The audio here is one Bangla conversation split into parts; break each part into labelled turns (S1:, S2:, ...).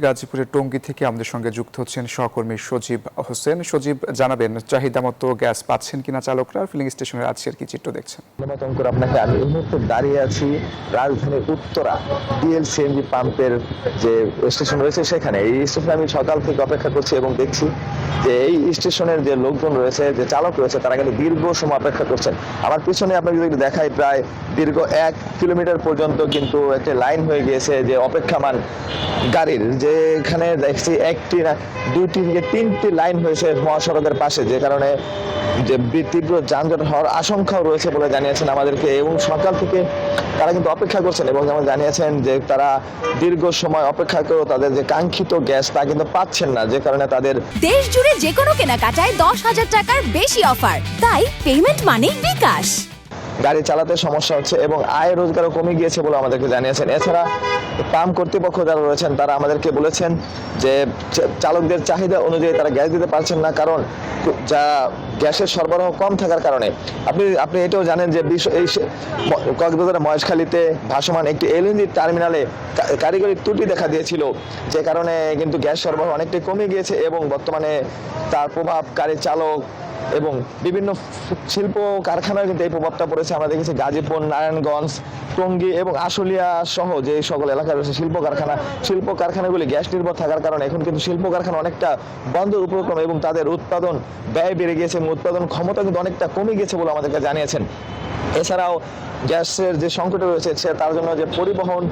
S1: গাজীপুরের টঙ্গী থেকে আমাদের সঙ্গে যুক্ত হচ্ছেন সহকর্মী সজীব হোসেন। সজীব, জানাবেন চাহিদা মতো গ্যাস পাচ্ছেন কিনা চালকরা, ফিলিং স্টেশনের আজকের কি চিত্র দেখছেন?
S2: ধন্যবাদ আপনাকে। আমি এই মুহূর্তে দাঁড়িয়ে আছি রাজধানীর উত্তরা ডিএল সিএনজি পাম্পের যে স্টেশন রয়েছে সেখানে। এই স্টেশনে আমি সকাল থেকে অপেক্ষা করছি এবং দেখছি যে এই স্টেশনের যে লোকজন রয়েছে, যে চালক রয়েছে, তারা কিন্তু দীর্ঘ সময় অপেক্ষা করছেন। আমার পিছনে আপনাকে যদি দেখাই, প্রায় দীর্ঘ 1 কিলোমিটার পর্যন্ত কিন্তু একটা লাইন হয়ে গিয়েছে যে অপেক্ষামান গাড়ির, যেখানে দেখছি একটি না দুইটি থেকে তিনটি লাইন হয়েছে মহাসড়কের পাশে, যে কারণে যে তীব্র যানজট হওয়ার আশঙ্কাও রয়েছে বলে জানিয়েছেন আমাদেরকে। এবং সকাল থেকে তারা কিন্তু অপেক্ষা করছেন এবং যেমন জানিয়েছেন যে তারা দীর্ঘ সময় অপেক্ষা করেও তাদের যে কাঙ্ক্ষিত গ্যাস তা কিন্তু পাচ্ছেন না, যে কারণে তাদের
S3: দেশ জুড়ে যে কোনো কেনাকাটায় 10,000 টাকার বেশি অফার, তাই পেমেন্ট মানেই বিকাশ।
S2: গাড়ি চালাতে সমস্যা হচ্ছে এবং আয় রোজগারও কমে গিয়েছে বলে আমাদেরকে জানিয়েছেন। এছাড়া পাম্প কর্তৃপক্ষ যারা রয়েছেন তারা আমাদেরকে বলেছেন যে চালকদের চাহিদা অনুযায়ী তারা গ্যাস দিতে পারছেন না, কারণ যা গ্যাসের সরবরাহ কম থাকার কারণে। আপনি এটাও জানেন যে এই কক্সবাজারের মহেশখালীতে ভাসমান একটি এলএনজি টার্মিনালে কারিগরি ত্রুটি দেখা দিয়েছিল, যে কারণে কিন্তু গ্যাস সরবরাহ অনেকটাই কমে গিয়েছে এবং বর্তমানে তার প্রভাব গাড়ি চালক এবং বিভিন্ন শিল্প কারখানায় কিন্তু এই প্রভাবটা পড়েছে। আমরা দেখেছি গাজীপুর, নারায়ণগঞ্জ, টঙ্গী এবং আশুলিয়া সহ যে সকল এলাকায় রয়েছে শিল্প কারখানাগুলি গ্যাস নির্ভর থাকার কারণে এখন কিন্তু শিল্প কারখানা অনেকটা বন্ধের উপক্রম এবং তাদের উৎপাদন ব্যয় বেড়ে গিয়েছে এবং উৎপাদন ক্ষমতা কিন্তু অনেকটা কমে গেছে বলে আমাদেরকে জানিয়েছেন। এছাড়াও গ্যাসের যে সংকট রয়েছে তার জন্য যে পরিবহন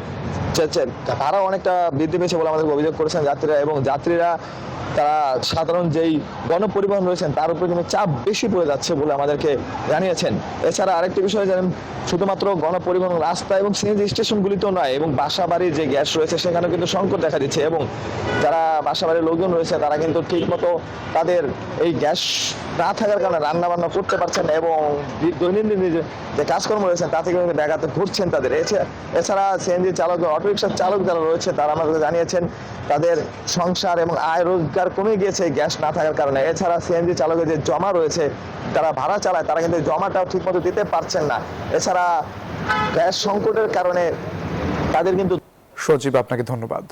S2: তারাও অনেকটা বৃদ্ধি পেয়েছে বলে আমাদের অভিযোগ করেছেন যাত্রীরা, এবং যাত্রীরা তারা সাধারণ যেই গণপরিবহন রয়েছেন তার উপরে কিন্তু চাপ বেশি পড়ে যাচ্ছে বলে আমাদেরকে জানিয়েছেন। এছাড়া আরেকটি বিষয় জানেন, শুধুমাত্র গণপরিবহন রাস্তা এবং সিএনজি স্টেশনগুলিতেও নয়, এবং বাসাবাড়ির যে গ্যাস রয়েছে সেখানেও কিন্তু সংকট দেখা দিচ্ছে এবং যারা বাসাবাড়ির লোকজন রয়েছে তারা কিন্তু ঠিকমতো তাদের এই গ্যাস না থাকার কারণে রান্না বান্না করতে পারছেন না এবং দৈনন্দিন যে কাজকর্ম রয়েছে তা থেকে কিন্তু ব্যাঘাত ঘটছেন তাদের। এছাড়া সিএনজি চালক, অটোরিকশার চালক যারা রয়েছে তারা আমাদের জানিয়েছেন তাদের সংসার এবং আয় রোজগার কমে গিয়েছে গ্যাস না থাকার কারণে। এছাড়া সিএনজি চালকের যে জমা রয়েছে, তারা ভাড়া চালায়, তারা কিন্তু জমাটাও ঠিকমতো দিতে পারছেন না। এছাড়া গ্যাস সংকটের কারণে তাদের কিন্তু।
S1: সজীব, আপনাকে ধন্যবাদ।